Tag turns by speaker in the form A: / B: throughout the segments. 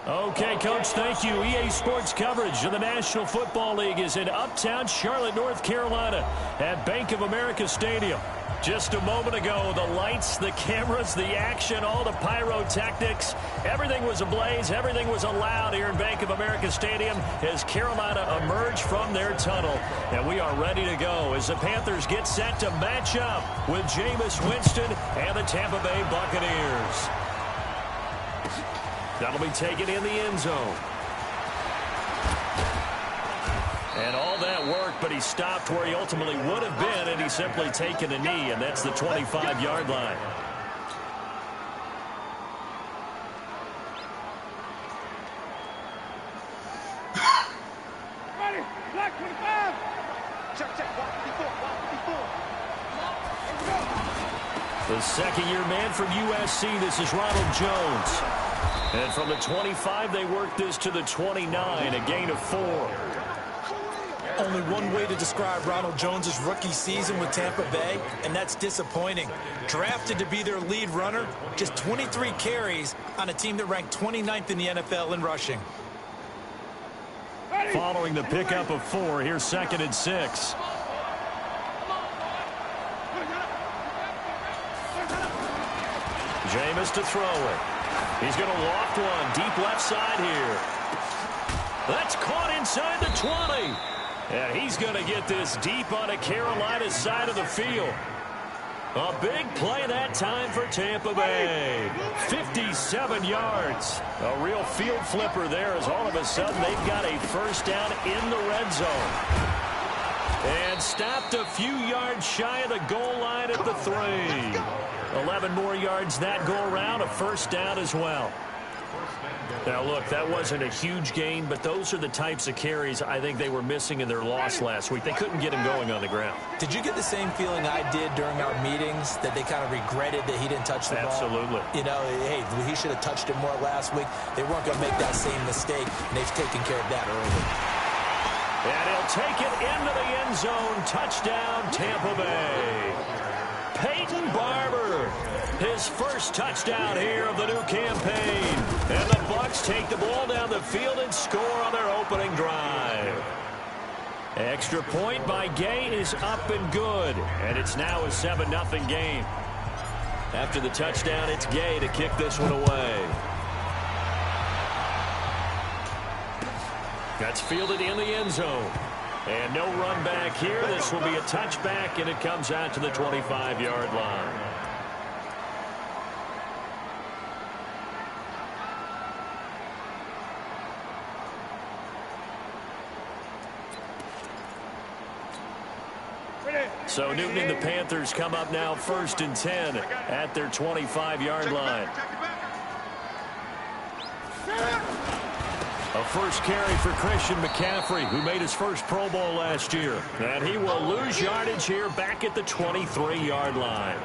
A: Okay, Coach, thank you. EA Sports coverage of the National Football League is in uptown Charlotte, North Carolina at Bank of America Stadium. Just a moment ago, the lights, the cameras, the action, all the pyrotechnics, everything was ablaze, everything was allowed here in Bank of America Stadium as Carolina emerged from their tunnel. And we are ready to go as the Panthers get set to match up with Jameis Winston and the Tampa Bay Buccaneers. That'll be taken in the end zone. And all that work, but he stopped where he ultimately would have been, and he's simply taken a knee, and that's the 25-yard line.
B: Ready, black 25. Check, walk 54.
A: The second-year man from USC, this is Ronald Jones. And from the 25, they work this to the 29, a gain of 4.
C: Only one way to describe Ronald Jones' rookie season with Tampa Bay, and that's disappointing. Drafted to be their lead runner, just 23 carries on a team that ranked 29th in the NFL in rushing.
A: Following the pickup of 4, here's 2nd and 6. Jameis to throw it. He's going to loft one deep left side here. That's caught inside the 20. And he's going to get this deep on a Carolina side of the field. A big play that time for Tampa Bay. 57 yards. A real field flipper there as all of a sudden they've got a first down in the red zone. And stopped a few yards shy of the goal line at the 3. 11 more yards that go around, a first down as well. Now, look, that wasn't a huge gain, but those are the types of carries I think they were missing in their loss last week. They couldn't get him going on the ground.
C: Did you get the same feeling I did during our meetings, that they kind of regretted that he didn't touch the ball?
A: Absolutely.
C: You know, hey, he should have touched it more last week. They weren't going to make that same mistake, and they've taken care of that early.
A: And he'll take it into the end zone. Touchdown, Tampa Bay. Peyton Barber, his first touchdown here of the new campaign. And the Bucs take the ball down the field and score on their opening drive. Extra point by Gay is up and good. And it's now a 7-0 game. After the touchdown, it's Gay to kick this one away. That's fielded in the end zone. And no run back here. This will be a touchback, and it comes out to the 25-yard line. So Newton and the Panthers come up now 1st and 10 at their 25-yard line. A first carry for Christian McCaffrey, who made his first Pro Bowl last year. And he will lose yardage here back at the 23-yard line.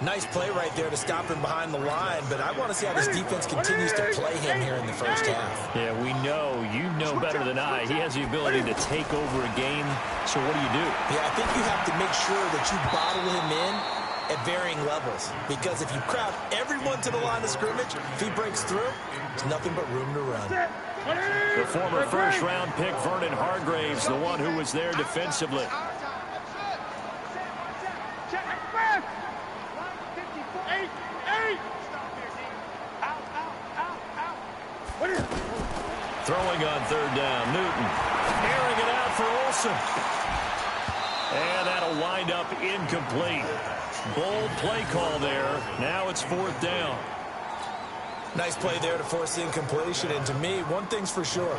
C: Nice play right there to stop him behind the line, but I want to see how this defense continues to play him here in the first half.
A: Yeah, we know, you know better than I, he has the ability to take over a game. So what do you do?
C: Yeah, I think you have to make sure that you bottle him in at varying levels, because if you crowd everyone to the line of scrimmage, if he breaks through, there's nothing but room to run.
A: The former first-round pick, Vernon Hargraves, the one who was there defensively. Throwing on 3rd down, Newton. Airing it out for Olsen. And that'll wind up incomplete. Bold play call there. Now it's 4th down.
C: Nice play there to force incompletion. And to me, one thing's for sure.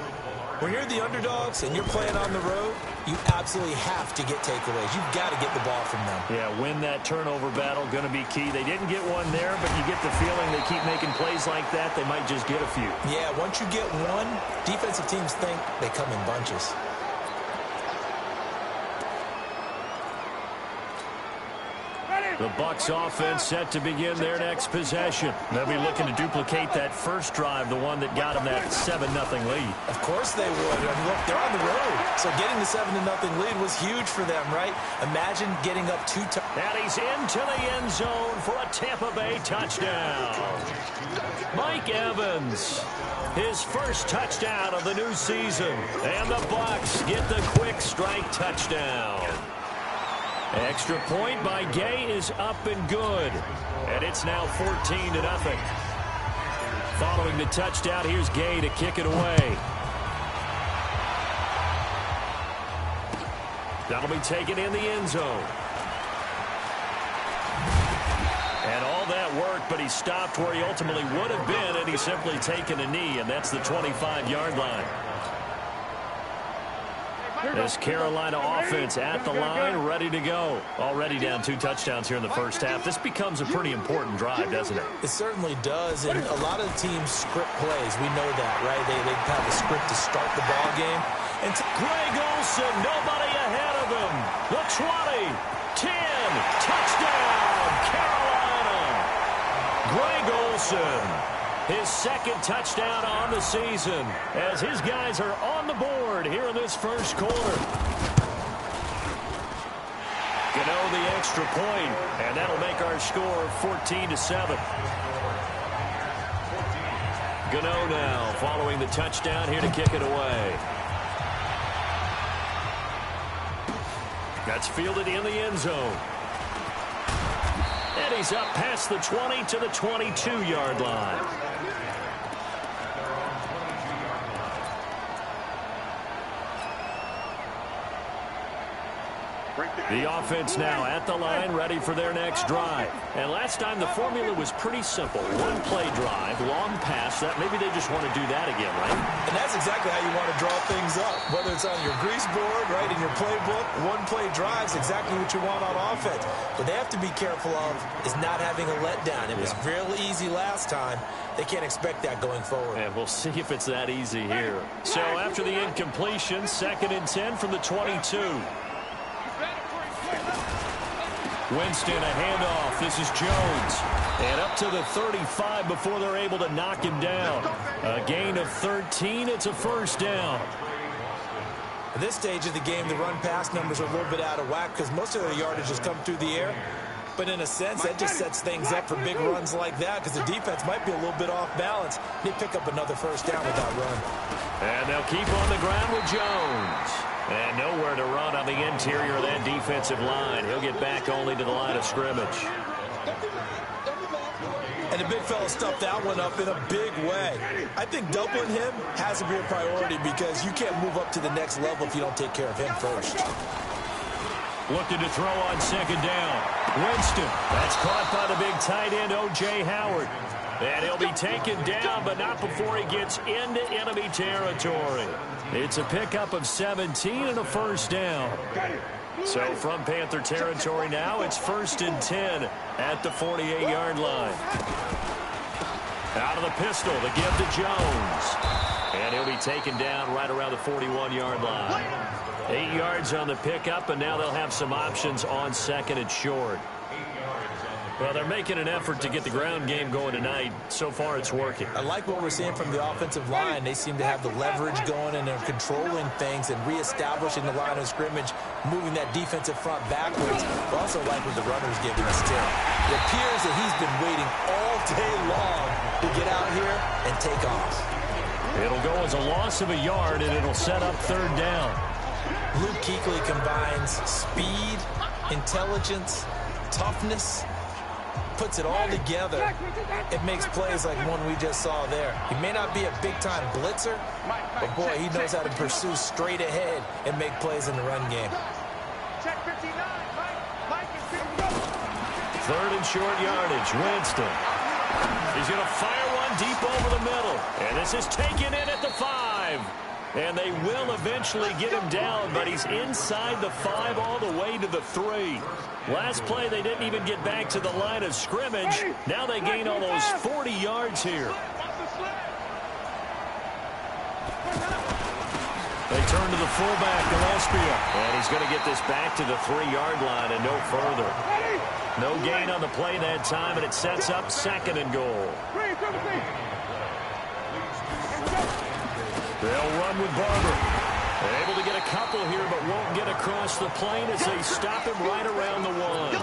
C: When you're the underdogs and you're playing on the road, you absolutely have to get takeaways. You've got to get the ball from them.
A: Yeah, win that turnover battle, going to be key. They didn't get one there, but you get the feeling they keep making plays like that, they might just get a few.
C: Yeah, once you get one, defensive teams think they come in bunches.
B: Ready,
A: The Bucs offense set to begin their next possession. They'll be looking to duplicate that first drive, the one that got them that 7-0 lead.
C: Of course they would. I mean, look, they're on the road. So getting the 7-0 lead was huge for them, right? Imagine getting up 2 times.
A: And he's into the end zone for a Tampa Bay touchdown. Mike Evans, his first touchdown of the new season. And the Bucs get the quick strike touchdown. Extra point by Gay is up and good. And it's now 14-0. Following the touchdown, here's Gay to kick it away. That'll be taken in the end zone. And all that work, but he stopped where he ultimately would have been, and he's simply taken a knee, and that's the 25-yard line. This Carolina offense at the line, ready to go. Already down 2 touchdowns here in the first half. This becomes a pretty important drive, doesn't it?
C: It certainly does, and a lot of teams script plays. We know that, right? They have a script to start the ball game. And
A: Greg Olsen, nobody ahead of him. The 20, 10, touchdown, Carolina. Greg Olsen, his second touchdown on the season, as his guys are on the board here in this first quarter. Gano the extra point, and that'll make our score 14-7. Gano now following the touchdown here to kick it away. That's fielded in the end zone. And he's up past the 20 to the 22-yard line. The offense now at the line, ready for their next drive. And last time the formula was pretty simple. One-play drive, long pass. That maybe they just want to do that again, right?
C: And that's exactly how you want to draw things up. Whether it's on your grease board, right, in your playbook, one-play drive is exactly what you want on offense. What they have to be careful of is not having a letdown. It was real easy last time. They can't expect that going forward.
A: And we'll see if it's that easy here. So after the incompletion, 2nd and 10 from the 22. Winston, a handoff. This is Jones. And up to the 35 before they're able to knock him down. A gain of 13. It's a first down.
C: At this stage of the game, the run-pass numbers are a little bit out of whack because most of their yardage has come through the air. But in a sense, that just sets things up for big runs like that because the defense might be a little bit off balance. They pick up another first down with that run.
A: And they'll keep on the ground with Jones. And nowhere to run on the interior of that defensive line. He'll get back only to the line of scrimmage.
C: And the big fella stuffed that one up in a big way. I think doubling him has to be a priority because you can't move up to the next level if you don't take care of him first.
A: Looking to throw on 2nd down. Winston. That's caught by the big tight end, O.J. Howard. And he'll be taken down, but not before he gets into enemy territory. It's a pickup of 17 and a first down. So from Panther territory now, it's 1st and 10 at the 48-yard line. Out of the pistol, the give to Jones. And he'll be taken down right around the 41-yard line. 8 yards on the pickup, and now they'll have some options on 2nd and short. Well, they're making an effort to get the ground game going tonight. So far, it's working. I like what we're seeing from the offensive line. They seem to have the leverage going, and they're controlling things and reestablishing the line of scrimmage, moving that defensive front backwards. I also like what the runner's giving us, too. It appears that he's been waiting all day long to get out here and take off. It'll go as a loss of a yard, and it'll set up 3rd down.
C: Luke Kuechly combines speed, intelligence, toughness, puts it all together. It makes plays like one we just saw there. He may not be a big-time blitzer, but boy, he knows how to pursue straight ahead and make plays in the run game.
B: Check 59. Mike is good to go.
A: 3rd and short yardage. Winston. He's going to fire one deep over the middle. And this is taken in at the 5. And they will eventually get him down, but he's inside the 5 all the way to the 3. Last play, they didn't even get back to the line of scrimmage. Now they gain almost 40 yards here. They turn to the fullback, Gillespie. And he's going to get this back to the 3-yard line and no further. No gain on the play that time, and it sets up 2nd and goal. They'll run with Barber. They're able to get a couple here, but won't get across the plane as they stop him right around the 1.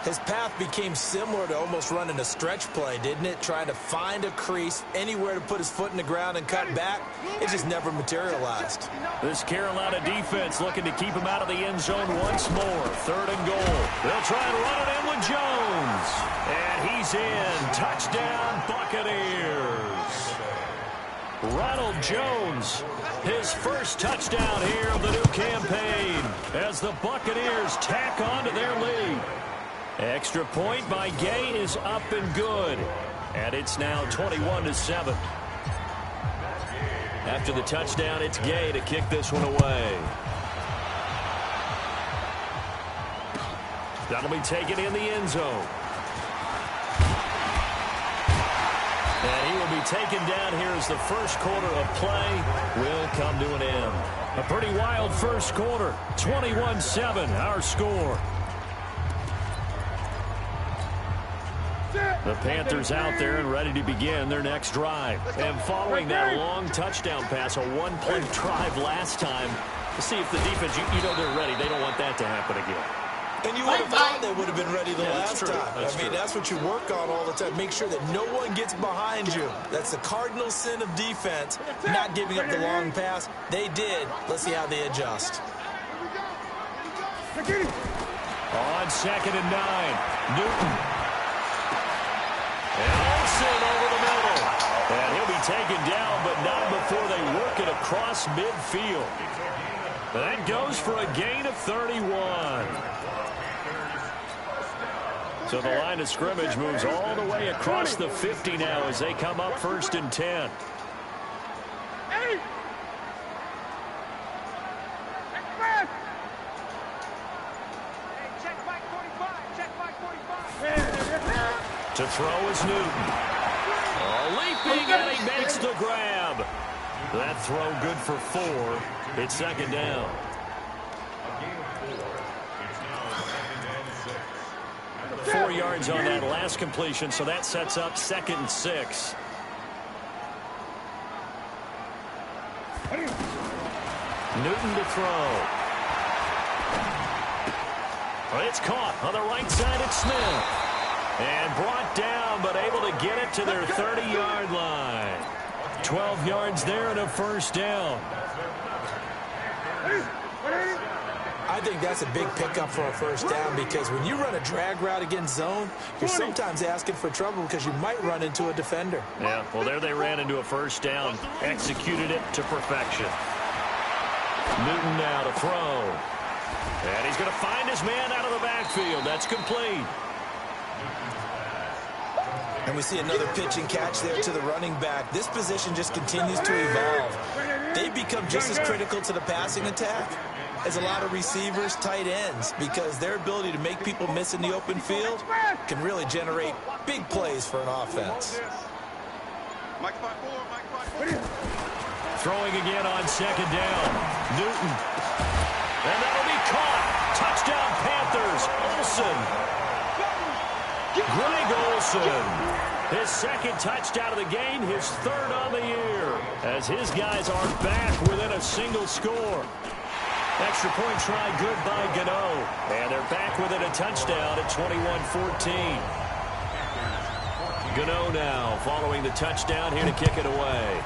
C: His path became similar to almost running a stretch play, didn't it? Trying to find a crease, anywhere to put his foot in the ground and cut back. It just never materialized.
A: This Carolina defense looking to keep him out of the end zone once more. 3rd and goal. They'll try and run it in with Jones. And he's in. Touchdown, Buccaneers. Ronald Jones, his first touchdown here of the new campaign as the Buccaneers tack on to their lead. Extra point by Gay is up and good. And it's now 21-7. After the touchdown, it's Gay to kick this one away. That'll be taken in the end zone. And he will be taken down here as the first quarter of play will come to an end. A pretty wild first quarter. 21-7, our score. The Panthers out there and ready to begin their next drive. And following that long touchdown pass, a one-play drive last time, to see if the defense, you know they're ready. They don't want that to happen again.
C: And you would have thought they would have been ready the last time. That's what you work on all the time. Make sure that no one gets behind you. That's the cardinal sin of defense, not giving up the long pass. They did. Let's see how they adjust.
A: On 2nd and 9, Newton. And Olsen over the middle. And he'll be taken down, but not before they work it across midfield. That goes for a gain of 31. So the line of scrimmage moves all the way across the 50 now as they come up 1st and 10. To throw is Newton. Leaping, and he makes the grab. That throw good for 4. It's 2nd down. Four yards on that last completion, so that sets up 2nd and 6. Newton to throw. It's caught on the right side. It's Smith. And brought down, but able to get it to their 30-yard line. 12 yards there and a 1st down.
C: I think that's a big pickup for a 1st down because when you run a drag route against zone, you're sometimes asking for trouble because you might run into a defender.
A: Yeah, well, there they ran into a 1st down, executed it to perfection. Newton now to throw. And he's going to find his man out of the backfield. That's complete.
C: And we see another pitch and catch there to the running back. This position just continues to evolve. They become just as critical to the passing attack as a lot of receivers, tight ends, because their ability to make people miss in the open field can really generate big plays for an offense.
A: Throwing again on 2nd down. Newton. And that'll be caught. Touchdown Panthers. Olsen. Greg Olsen. His 2nd touchdown of the game, his 3rd on the year, as his guys are back within a single score. Extra point try good by Gano. And they're back within a touchdown at 21-14. Gano now following the touchdown here to kick it away.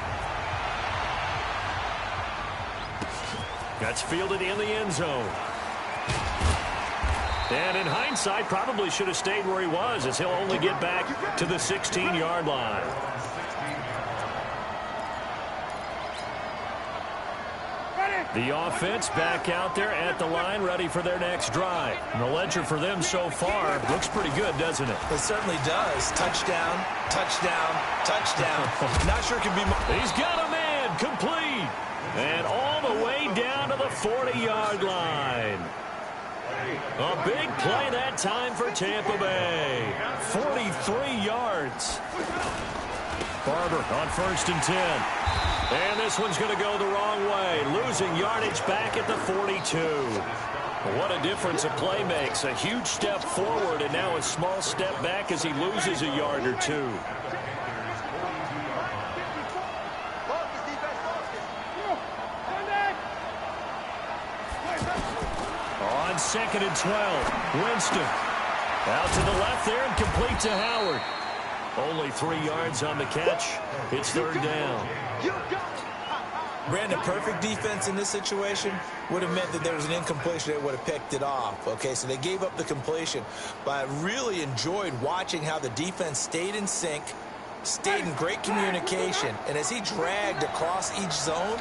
A: That's fielded in the end zone. And in hindsight, probably should have stayed where he was, as he'll only get back to the 16-yard line. The offense back out there at the line, ready for their next drive. And the ledger for them so far looks pretty good, doesn't it?
C: It certainly does. Touchdown, touchdown, touchdown. Not sure it can be more.
A: He's got a man, complete. And all the way down to the 40-yard line. A big play that time for Tampa Bay. 43 yards. Barber on 1st and 10. And this one's going to go the wrong way, losing yardage back at the 42. What a difference a play makes. A huge step forward and now a small step back as he loses a yard or two. On 2nd and 12, Winston. Out to the left there and complete to Howard. Only 3 yards on the catch. It's 3rd down.
C: Brandon, perfect defense in this situation would have meant that there was an incompletion that would have picked it off. Okay, so they gave up the completion. But I really enjoyed watching how the defense stayed in sync, stayed in great communication. And as he dragged across each zone,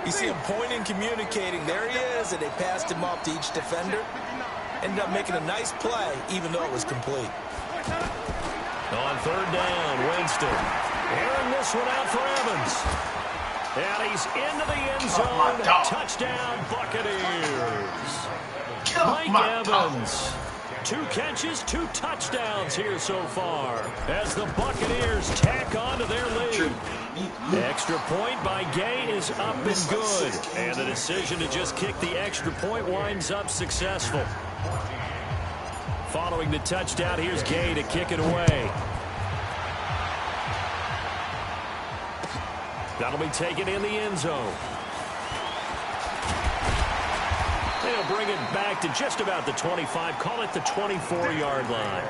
C: you see him pointing, communicating. There he is, and they passed him off to each defender. Ended up making a nice play, even though it was complete.
A: On 3rd down, Winston. Airing this one out for Evans. And he's into the end zone. Touchdown, Buccaneers. Mike Evans. 2 catches, 2 touchdowns here so far as the Buccaneers tack on to their lead. Extra point by Gay is up and good. And the decision to just kick the extra point winds up successful. Following the touchdown, here's Gay to kick it away. That'll be taken in the end zone. They'll bring it back to just about the 25. Call it the 24-yard line.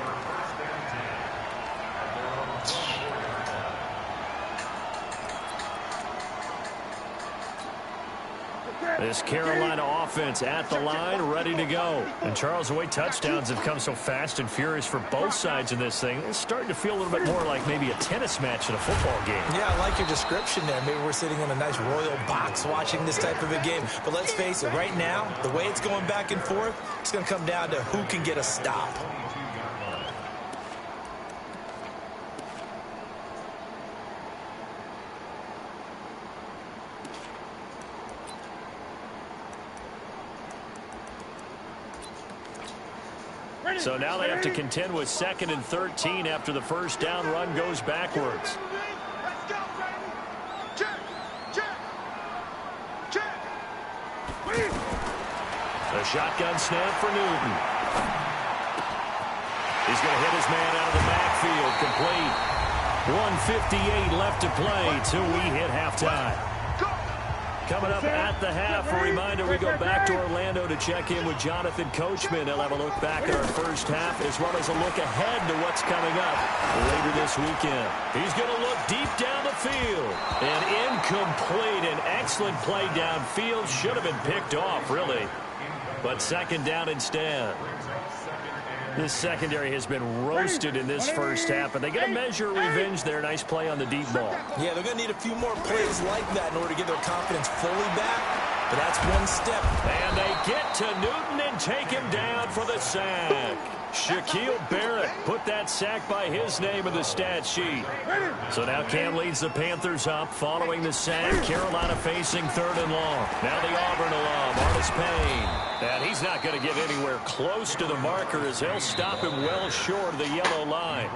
A: This Carolina offense at the line, ready to go. And Charles, the way touchdowns have come so fast and furious for both sides in this thing, it's starting to feel a little bit more like maybe a tennis match in a football game.
C: Yeah, I like your description there. Maybe we're sitting in a nice royal box watching this type of a game. But let's face it, right now, the way it's going back and forth, it's going to come down to who can get a stop.
A: So now they have to contend with 2nd and 13 after the first down run goes backwards. A shotgun snap for Newton. He's going to hit his man out of the backfield, complete. 1:58 left to play till we hit halftime. Coming up at the half, a reminder, we go back to Orlando to check in with Jonathan Coachman. He'll have a look back at our first half as well as a look ahead to what's coming up later this weekend. He's going to look deep down the field. And incomplete. An excellent play downfield. Should have been picked off, really. But 2nd down instead. This secondary has been roasted in this first half, and they get a measure of revenge there. Nice play on the deep ball.
C: Yeah, they're going to need a few more plays like that in order to get their confidence fully back, but that's one step.
A: And they get to Newton and take him down for the sack. Shaquille Barrett put that sack by his name in the stat sheet. So now Cam leads the Panthers up following the sack. Carolina facing 3rd and long. Now the Auburn alum, Artis Payne. And he's not going to get anywhere close to the marker as they'll stop him well short of the yellow line.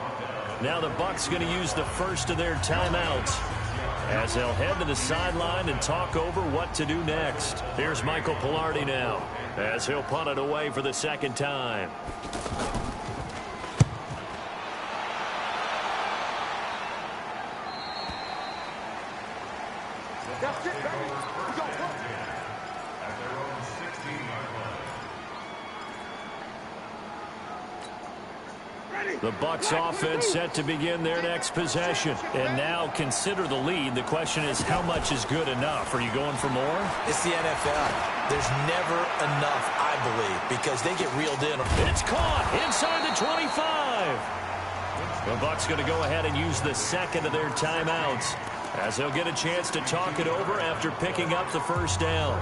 A: Now the Bucs going to use the first of their timeouts as they'll head to the sideline and talk over what to do next. Here's Michael Pilardi now as he'll punt it away for the 2nd time. The Bucs offense set to begin their next possession. And now consider the lead. The question is, how much is good enough? Are you going for more?
C: It's the NFL. There's never enough, I believe, because they get reeled in.
A: It's caught inside the 25. The Bucs going to go ahead and use the 2nd of their timeouts as they'll get a chance to talk it over after picking up the first down.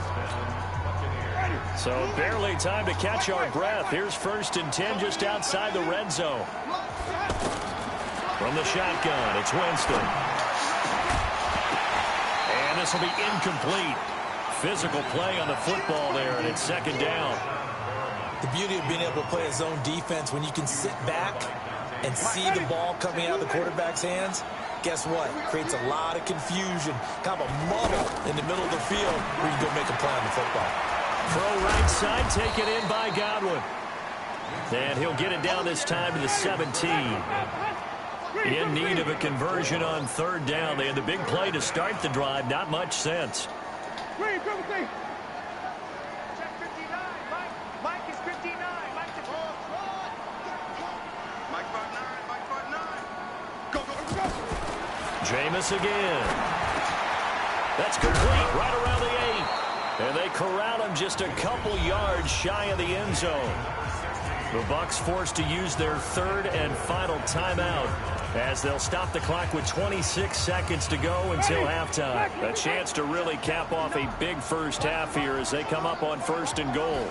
A: So barely time to catch our breath. Here's 1st and 10 just outside the red zone. From the shotgun, it's Winston. And this will be incomplete. Physical play on the football there, and it's 2nd down.
C: The beauty of being able to play a zone defense when you can sit back and see the ball coming out of the quarterback's hands, guess what? Creates a lot of confusion, kind of a muddle in the middle of the field where you can go make a play on the football.
A: Throw right side, taken in by Godwin. And he'll get it down this time to the 17. In need of a conversion on third down. They had the big play to start the drive. Not much sense.
B: Check 59. Mike is 59. Mike the ball. Mike brought 9. Mike brought 9. Go.
A: Jameis again. That's complete right around the 8. And they corral him just a couple yards shy of the end zone. The Bucs forced to use their third and final timeout as they'll stop the clock with 26 seconds to go until halftime. A chance to really cap off a big first half here as they come up on first and goal.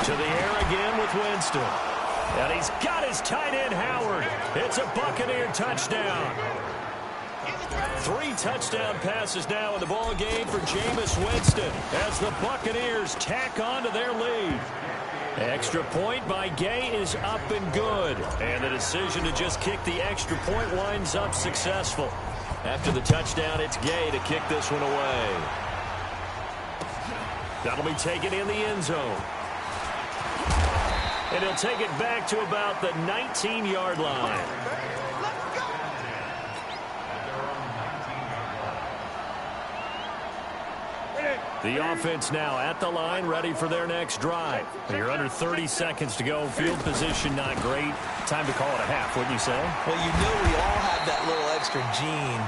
A: To the air again with Winston. And he's got his tight end, Howard. It's a Buccaneer touchdown. 3 touchdown passes now in the ball game for Jameis Winston as the Buccaneers tack on to their lead. Extra point by Gay is up and good. And the decision to just kick the extra point winds up successful. After the touchdown, it's Gay to kick this one away. That'll be taken in the end zone. And he'll take it back to about the 19-yard line. The offense now at the line, ready for their next drive. You're under 30 seconds to go. Field position not great. Time to call it a half, wouldn't you say?
C: Well, you know we all have that little extra gene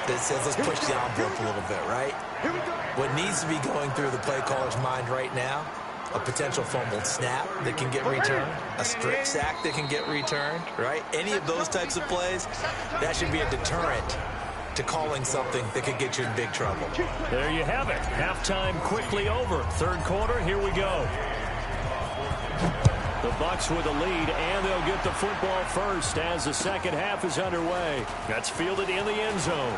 C: that says let's push the envelope a little bit, right? What needs to be going through the play caller's mind right now, a potential fumbled snap that can get returned, a strip sack that can get returned, right? Any of those types of plays, that should be a deterrent to calling something that could get you in big trouble.
A: There you have it. Halftime quickly over. Third quarter, here we go. The Bucs with the lead, and they'll get the football first as the second half is underway. That's fielded in the end zone.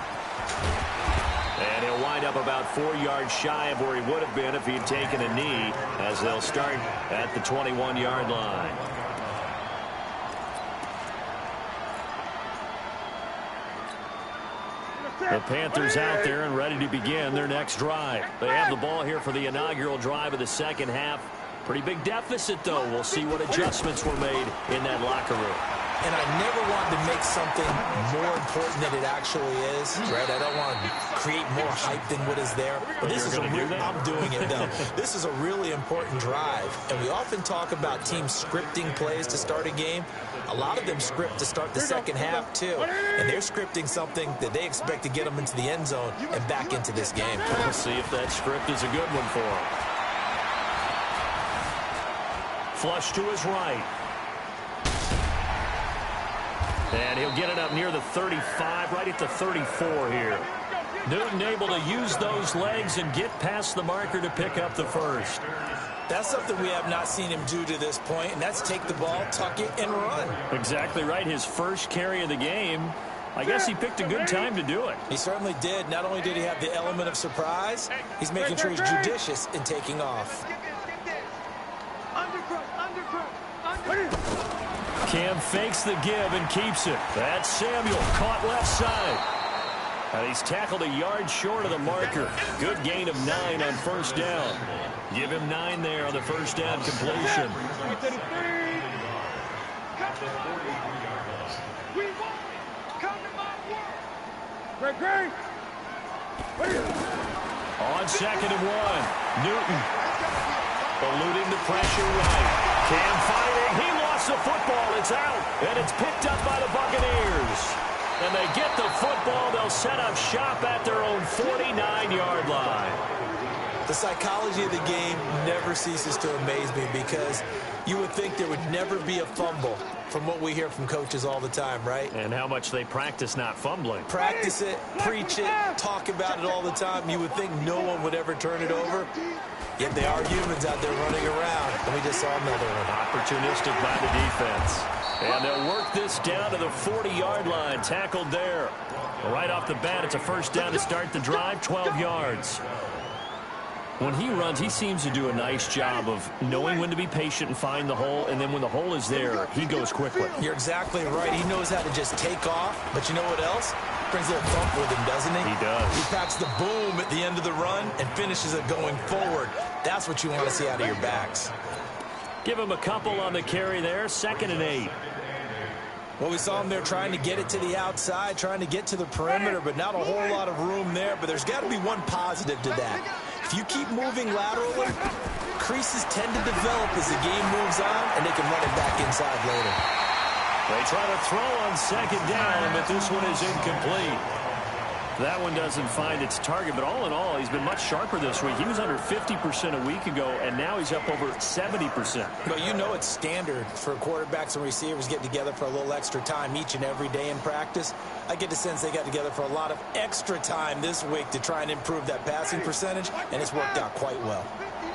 A: And he'll wind up about 4 yards shy of where he would have been if he'd taken a knee, as they'll start at the 21-yard line. The Panthers out there and ready to begin their next drive. They have the ball here for the inaugural drive of the second half. Pretty big deficit, though. We'll see what adjustments were made in that locker room.
C: And I never wanted to make something more important than it actually is, right? I don't want to create more hype than what is there. But this is I'm doing it, though. This is a really important drive. And we often talk about teams scripting plays to start a game. A lot of them script to start the second half, too. And they're scripting something that they expect to get them into the end zone and back into this game.
A: We'll see if that script is a good one for them. Flush to his right. And he'll get it up near the 35, right at the 34 here. Newton able to use those legs and get past the marker to pick up the first.
C: That's something we have not seen him do to this point, and that's take the ball, tuck it, and run.
A: Exactly right. His first carry of the game. I guess he picked a good time to do it.
C: He certainly did. Not only did he have the element of surprise, he's making sure he's judicious in taking off.
A: Cam fakes the give and keeps it. That's Samuel, caught left side. And he's tackled a yard short of the marker. Good gain of 9 on first down. Give him 9 there on the first down completion. On second and 1, Newton eluding the pressure right. Cam fighting. He lost the football. It's out. And it's picked up by the Buccaneers. And they get the football. They'll set up shop at their own 49-yard line.
C: The psychology of the game never ceases to amaze me because you would think there would never be a fumble from what we hear from coaches all the time, right?
A: And how much they practice not fumbling.
C: Practice it, preach it, talk about it all the time. You would think no one would ever turn it over. Yet they are humans out there running around. And we just saw another one.
A: Opportunistic by the defense. And they'll work this down to the 40-yard line. Tackled there. Right off the bat, it's a first down to start the drive, 12 yards. When he runs, he seems to do a nice job of knowing when to be patient and find the hole, and then when the hole is there, he goes quickly.
C: You're exactly right. He knows how to just take off, but you know what else? Brings a little thump with him, doesn't he?
A: He does.
C: He packs the boom at the end of the run and finishes it going forward. That's what you want to see out of your backs.
A: Give him a couple on the carry there, 2nd and 8.
C: Well, we saw him there trying to get it to the outside, trying to get to the perimeter, but not a whole lot of room there. But there's got to be one positive to that. If you keep moving laterally, creases tend to develop as the game moves on, and they can run it back inside later.
A: They try to throw on 2nd down, but this one is incomplete. That one doesn't find its target, but all in all, he's been much sharper this week. He was under 50% a week ago, and now he's up over 70%.
C: Well, you know it's standard for quarterbacks and receivers getting together for a little extra time each and every day in practice. I get the sense they got together for a lot of extra time this week to try and improve that passing percentage, and it's worked out quite well.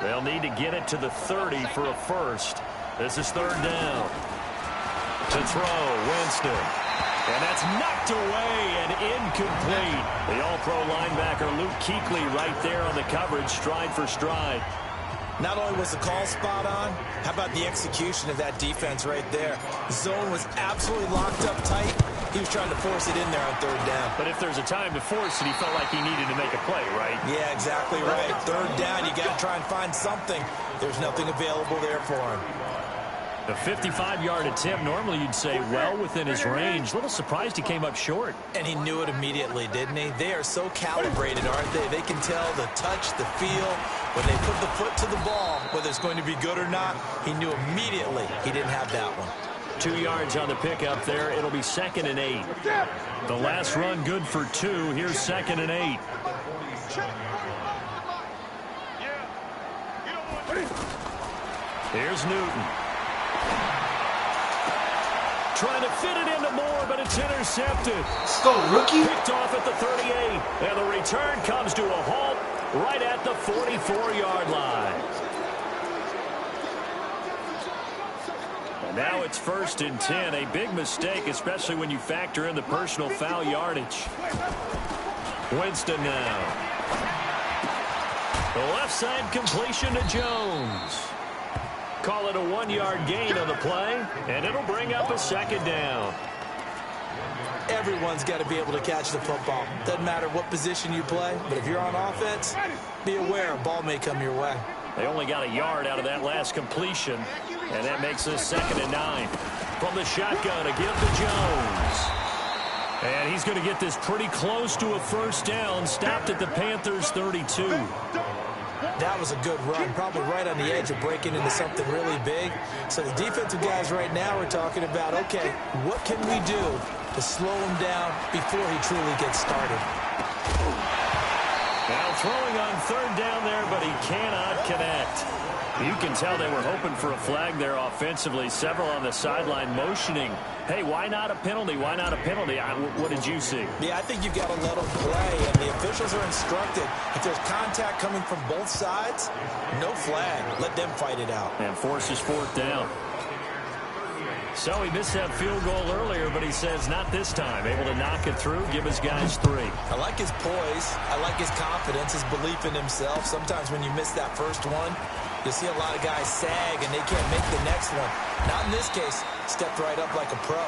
A: They'll need to get it to the 30 for a first. This is 3rd down. To throw, Winston. And that's knocked away and incomplete. The all-pro linebacker Luke Kuechly right there on the coverage, stride for stride.
C: Not only was the call spot on, how about the execution of that defense right there? The zone was absolutely locked up tight. He was trying to force it in there on 3rd down.
A: But if there's a time to force it, he felt like he needed to make a play, right?
C: Yeah, exactly right. 3rd down, you got to try and find something. There's nothing available there for him.
A: The 55-yard attempt, normally you'd say well within his range. A little surprised he came up short.
C: And he knew it immediately, didn't he? They are so calibrated, aren't they? They can tell the touch, the feel. When they put the foot to the ball, whether it's going to be good or not, he knew immediately he didn't have that one.
A: 2 yards on the pickup there. It'll be 2nd and 8. The last run good for 2. Here's 2nd and 8. Here's Newton. Trying to fit it into Moore, but it's intercepted.
D: Let's go, rookie.
A: Picked off at the 38. And the return comes to a halt right at the 44-yard line. And now it's 1st and 10. A big mistake, especially when you factor in the personal foul yardage. Winston now. The left side completion to Jones. Call it a 1-yard gain on the play, and it'll bring up a 2nd down.
C: Everyone's got to be able to catch the football. Doesn't matter what position you play, but if you're on offense, be aware a ball may come your way.
A: They only got a yard out of that last completion, and that makes this 2nd and 9. From the shotgun, a give to Jones. And he's going to get this pretty close to a 1st down, stopped at the Panthers' 32.
C: That was a good run, probably right on the edge of breaking into something really big. So the defensive guys right now are talking about, okay, what can we do to slow him down before he truly gets started?
A: Now throwing on 3rd down there, but he cannot connect. You can tell they were hoping for a flag there offensively. Several on the sideline motioning, hey, why not a penalty? Why not a penalty? What did you see?
C: Yeah, I think you've got to let them play, and the officials are instructed. If there's contact coming from both sides, no flag. Let them fight it out.
A: And forces 4th down. So he missed that field goal earlier, but he says not this time. Able to knock it through, give his guys 3.
C: I like his poise. I like his confidence, his belief in himself. Sometimes when you miss that first one, you'll see a lot of guys sag and they can't make the next one. Not in this case. Stepped right up like a pro.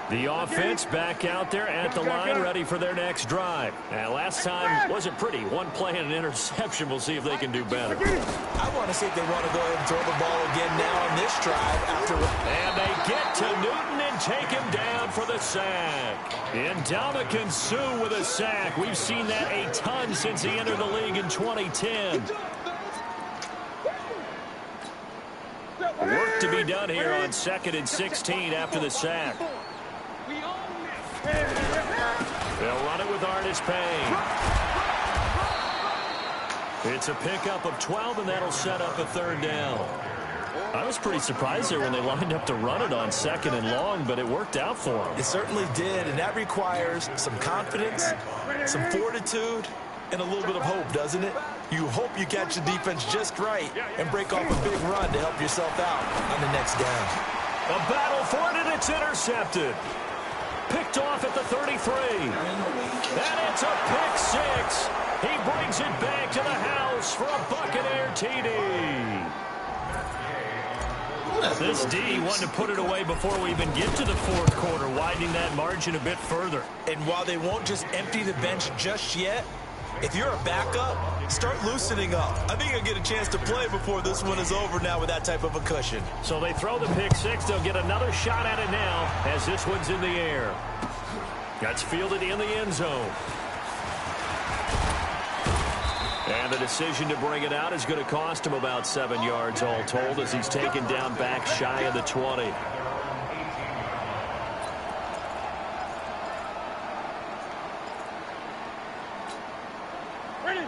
A: The offense back out there at the line, ready for their next drive. And last time wasn't pretty. One play and an interception. We'll see if they can do better.
C: I want to see if they want to go ahead and throw the ball again now on this drive.
A: And they get to Newton and take him down for the sack. Ndamukong Suh with a sack. We've seen that a ton since he entered the league in 2010. Work to be done here on 2nd and 16 after the sack. They'll run it with Artis Payne. It's a pickup of 12, and that'll set up a 3rd down. I was pretty surprised there when they lined up to run it on 2nd and long, but it worked out for them.
C: It certainly did, and that requires some confidence, some fortitude, and a little bit of hope, doesn't it? You hope you catch the defense just right and break off a big run to help yourself out on the next down.
A: A battle for it, and it's intercepted. Picked off at the 33. And it's a pick six. He brings it back to the house for a Buccaneer TD. This D wanted to put it away before we even get to the fourth quarter, widening that margin a bit further.
C: And while they won't just empty the bench just yet, if you're a backup, start loosening up. I think you'll get a chance to play before this one is over now with that type of a cushion.
A: So they throw the pick six. They'll get another shot at it now as this one's in the air. That's fielded in the end zone. And the decision to bring it out is going to cost him about 7 yards all told as he's taken down back shy of the 20.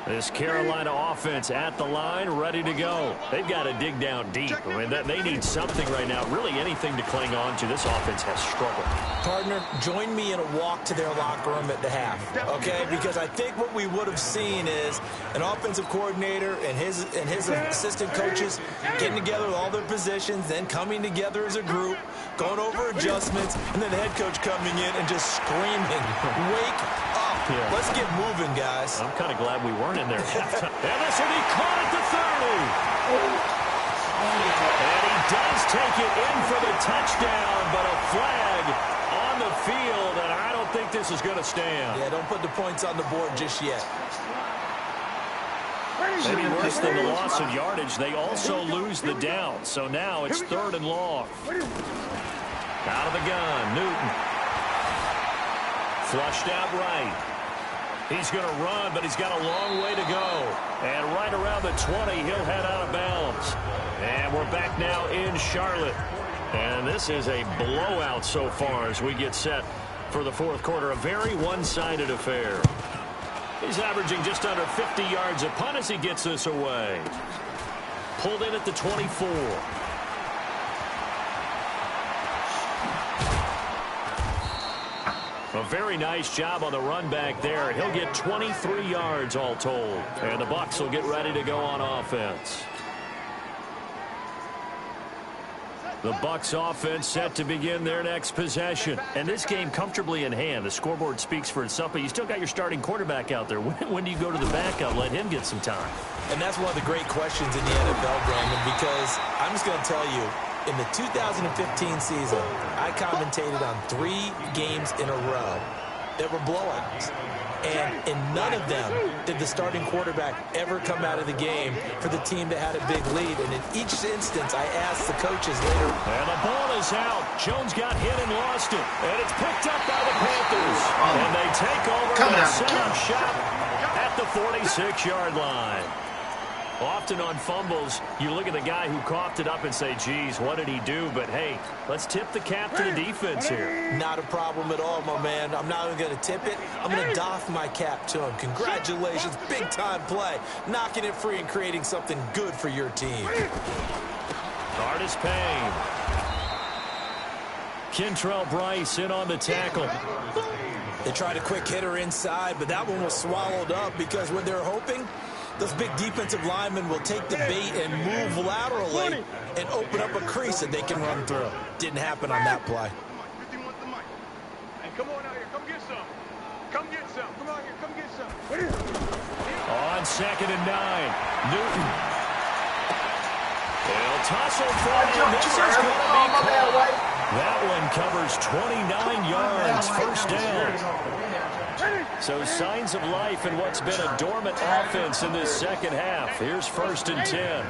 A: This Carolina offense at the line, ready to go. They've got to dig down deep. I mean, they need something right now, really anything to cling on to. This offense has struggled.
C: Partner, join me in a walk to their locker room at the half, okay? Because I think what we would have seen is an offensive coordinator and his assistant coaches getting together with all their positions, then coming together as a group, going over adjustments, and then the head coach coming in and just screaming, wake up. Yeah. Let's get moving, guys.
A: I'm kind of glad we weren't in there. And this will be caught at the 30. And he does take it in for the touchdown, but a flag on the field, and I don't think this is going to stand.
C: Yeah, don't put the points on the board just yet.
A: Maybe worse than the loss of yardage, they also lose the down. So now it's 3rd and long. Out of the gun, Newton. Flushed out right. He's going to run, but he's got a long way to go. And right around the 20, he'll head out of bounds. And we're back now in Charlotte. And this is a blowout so far as we get set for the fourth quarter. A very one-sided affair. He's averaging just under 50 yards a punt as he gets this away. Pulled in at the 24. A very nice job on the run back there. He'll get 23 yards all told. And the Bucs will get ready to go on offense. The Bucs offense set to begin their next possession. And this game comfortably in hand. The scoreboard speaks for itself, but you still got your starting quarterback out there. When do you go to the backup? Let him get some time.
C: And that's one of the great questions in the NFL, Brandon, because I'm just going to tell you, in the 2015 season, I commentated on 3 games in a row that were blowouts. And in none of them did the starting quarterback ever come out of the game for the team that had a big lead. And in each instance, I asked the coaches later.
A: And the ball is out. Jones got hit and lost it. And it's picked up by the Panthers. And they take over the setup shot at the 46-yard line. Often on fumbles, you look at the guy who coughed it up and say, geez, what did he do? But, hey, let's tip the cap to the defense here.
C: Not a problem at all, my man. I'm not even going to tip it. I'm going to doff my cap to him. Congratulations. Big-time play. Knocking it free and creating something good for your team.
A: Artis Payne. Kentrell Bryce in on the tackle.
C: They tried a quick hitter inside, but that one was swallowed up because when they're hoping, those big defensive linemen will take the bait and move laterally and open up a crease that they can run through. Didn't happen on that play.
B: Come on out here. Come get some. Come get some. Come on here. Come get some.
A: On 2nd and 9, Newton. They'll tussle for it. This is going to be caught. That one covers 29 yards. First down. So signs of life in what's been a dormant offense in this second half. Here's 1st and 10.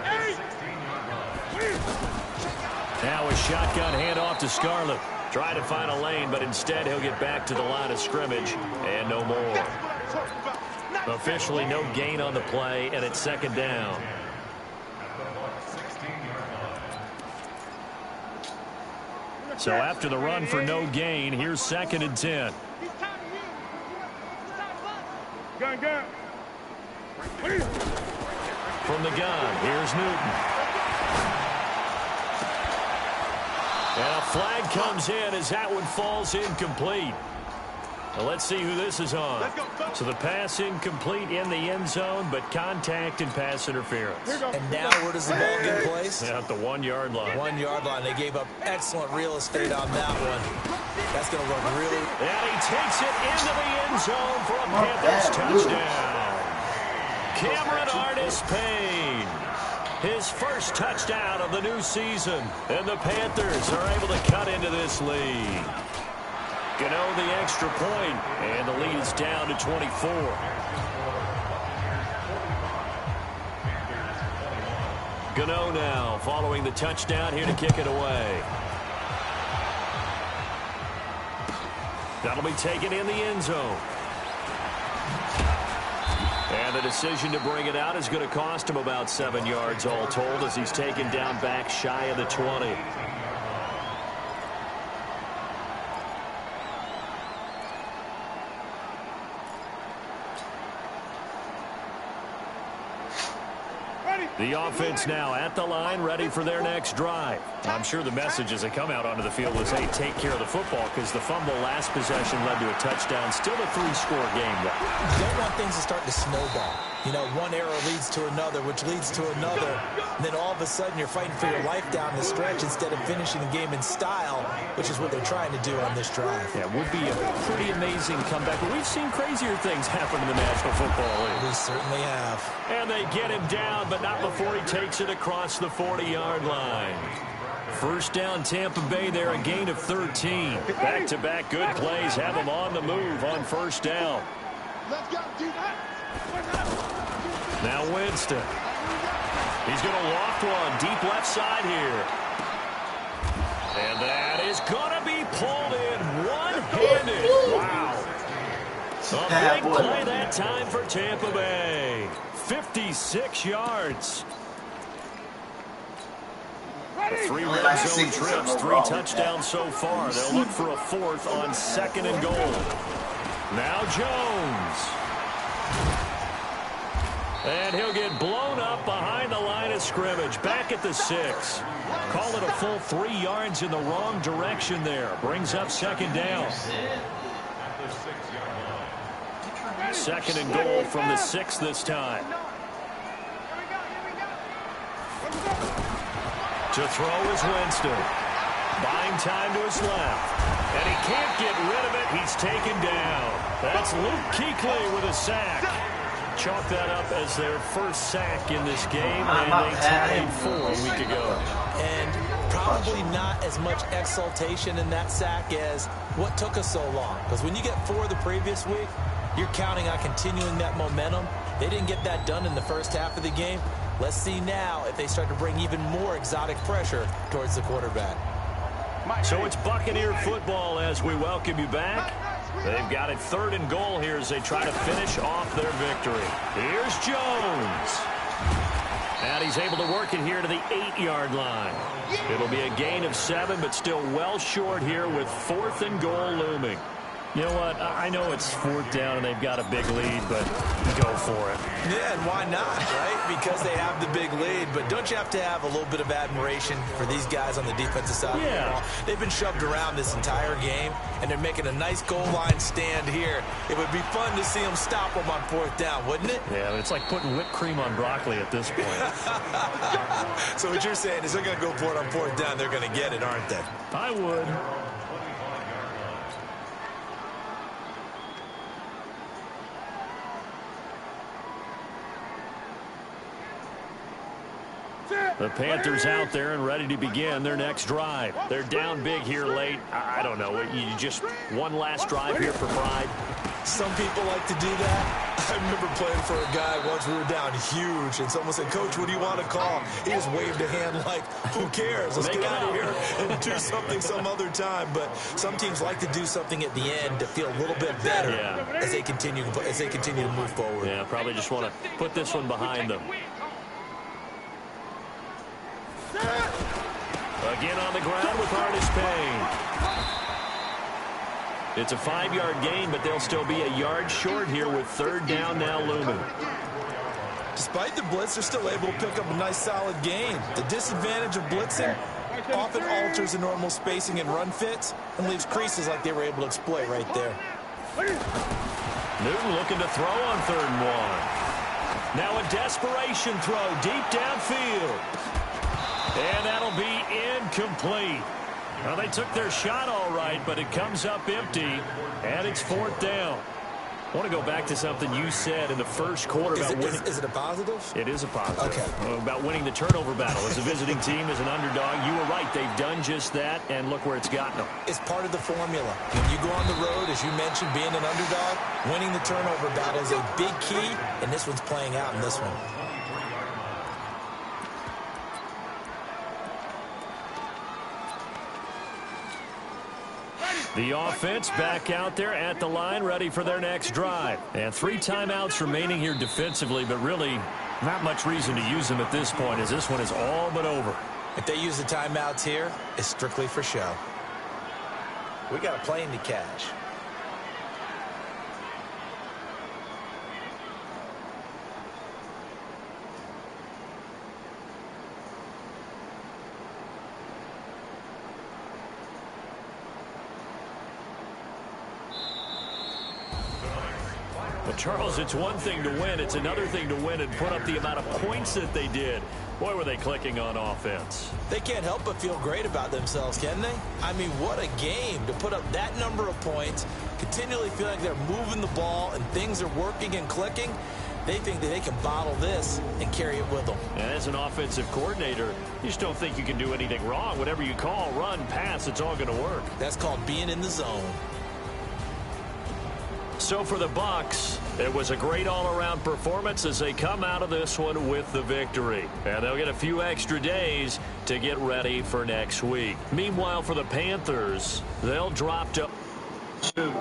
A: Now a shotgun handoff to Scarlett. Try to find a lane, but instead he'll get back to the line of scrimmage and no more. Officially no gain on the play, and it's 2nd down. So after the run for no gain, here's 2nd and 10.
B: Gun.
A: From the gun, here's Newton. And a flag comes in as that one falls incomplete. Well, let's see who this is on. So the pass incomplete in the end zone, but contact and pass interference.
C: And now where does the ball get placed?
A: At the 1-yard line.
C: 1-yard line. They gave up excellent real estate on that one. That's going to look really...
A: And he takes it into the end zone for a Panthers touchdown. Cameron Artis-Payne. His first touchdown of the new season. And the Panthers are able to cut into this lead. Gano the extra point, and the lead is down to 24. Gano now following the touchdown here to kick it away. That'll be taken in the end zone. And the decision to bring it out is going to cost him about 7 yards all told as he's taken down back shy of the 20. The offense now at the line, ready for their next drive. I'm sure the message as they come out onto the field is, hey, take care of the football, because the fumble last possession led to a touchdown. Still a 3-score game, though.
C: You don't want things to start to snowball. You know, one error leads to another, which leads to another. And then all of a sudden you're fighting for your life down the stretch instead of finishing the game in style, which is what they're trying to do on this drive.
A: Yeah, it would be a pretty amazing comeback. But we've seen crazier things happen in the National Football League.
C: We certainly have.
A: And they get him down, but not before he takes it across the 40-yard line. First down, Tampa Bay there, a gain of 13. Back-to-back good plays have them on the move on first down.
B: Let's go, do that.
A: Now Winston. He's going to loft one deep left side here. And that is going to be pulled in one-handed. Wow. A big play that time for Tampa Bay. 56 yards. The 3 red zone trips, 3 touchdowns so far. They'll look for a 4th on 2nd and goal. Now Jones. And he'll get blown up behind the line of scrimmage. Back at the 6. Call it a full 3 yards in the wrong direction there. Brings up 2nd down. 2nd and goal from the 6 this time. To throw is Winston. Buying time to his left. And he can't get rid of it. He's taken down. That's Luke Kuechly with a sack. Chalk that up as their first sack in this game, and they tied 4 a week ago.
C: And probably not as much exultation in that sack as what took us so long. Because when you get 4 the previous week, you're counting on continuing that momentum. They didn't get that done in the first half of the game. Let's see now if they start to bring even more exotic pressure towards the quarterback.
A: So it's Buccaneer football as we welcome you back. They've got it 3rd and goal here as they try to finish off their victory. Here's Jones. And he's able to work it here to the 8-yard line. It'll be a gain of 7, but still well short here with 4th and goal looming. You know what? I know it's 4th down and they've got a big lead, but go for it.
C: Yeah, and why not, right? Because they have the big lead. But don't you have to have a little bit of admiration for these guys on the defensive side of the ball? They've been shoved around this entire game, and they're making a nice goal line stand here. It would be fun to see them stop them on 4th down, wouldn't it?
A: Yeah, but it's like putting whipped cream on broccoli at this point.
C: So what you're saying is they're going to go for it on 4th down. They're going to get it, aren't they?
A: I would. The Panthers out there and ready to begin their next drive. They're down big here late. I don't know. You just one last drive here for pride.
C: Some people like to do that. I remember playing for a guy once. We were down huge, and someone said, "Coach, what do you want to call?" He just waved a hand like, "Who cares? Let's get out of here and do something some other time." But some teams like to do something at the end to feel a little bit better as they continue to move forward.
A: Yeah, probably just want to put this one behind them. Again on the ground with Artis-Payne. It's a 5-yard gain, but they'll still be a yard short here with 3rd down now looming.
C: Despite the blitz, they're still able to pick up a nice solid gain. The disadvantage of blitzing often alters the normal spacing and run fits and leaves creases like they were able to exploit right there.
A: Newton looking to throw on 3rd and 1. Now a desperation throw deep downfield. And that'll be incomplete. Well, they took their shot all right, but it comes up empty, and it's 4th down. I want to go back to something you said in the first quarter about winning.
C: Is it a positive?
A: It is a positive.
C: Okay.
A: About winning the turnover battle. As a visiting team, as an underdog, you were right. They've done just that, and look where it's gotten them.
C: It's part of the formula. When you go on the road, as you mentioned, being an underdog, winning the turnover battle is a big key, and this one's playing out in this one.
A: The offense back out there at the line, ready for their next drive. And 3 timeouts remaining here defensively, but really not much reason to use them at this point, as this one is all but over.
C: If they use the timeouts here, it's strictly for show. We got a plane to catch.
A: Well, Charles, it's one thing to win. It's another thing to win and put up the amount of points that they did. Boy, were they clicking on offense.
C: They can't help but feel great about themselves, can they? I mean, what a game to put up that number of points, continually feel like they're moving the ball and things are working and clicking. They think that they can bottle this and carry it with them.
A: And as an offensive coordinator, you just don't think you can do anything wrong. Whatever you call, run, pass, it's all going to work.
C: That's called being in the zone.
A: So for the Bucs, it was a great all-around performance as they come out of this one with the victory. And they'll get a few extra days to get ready for next week. Meanwhile, for the Panthers, they'll drop to 2.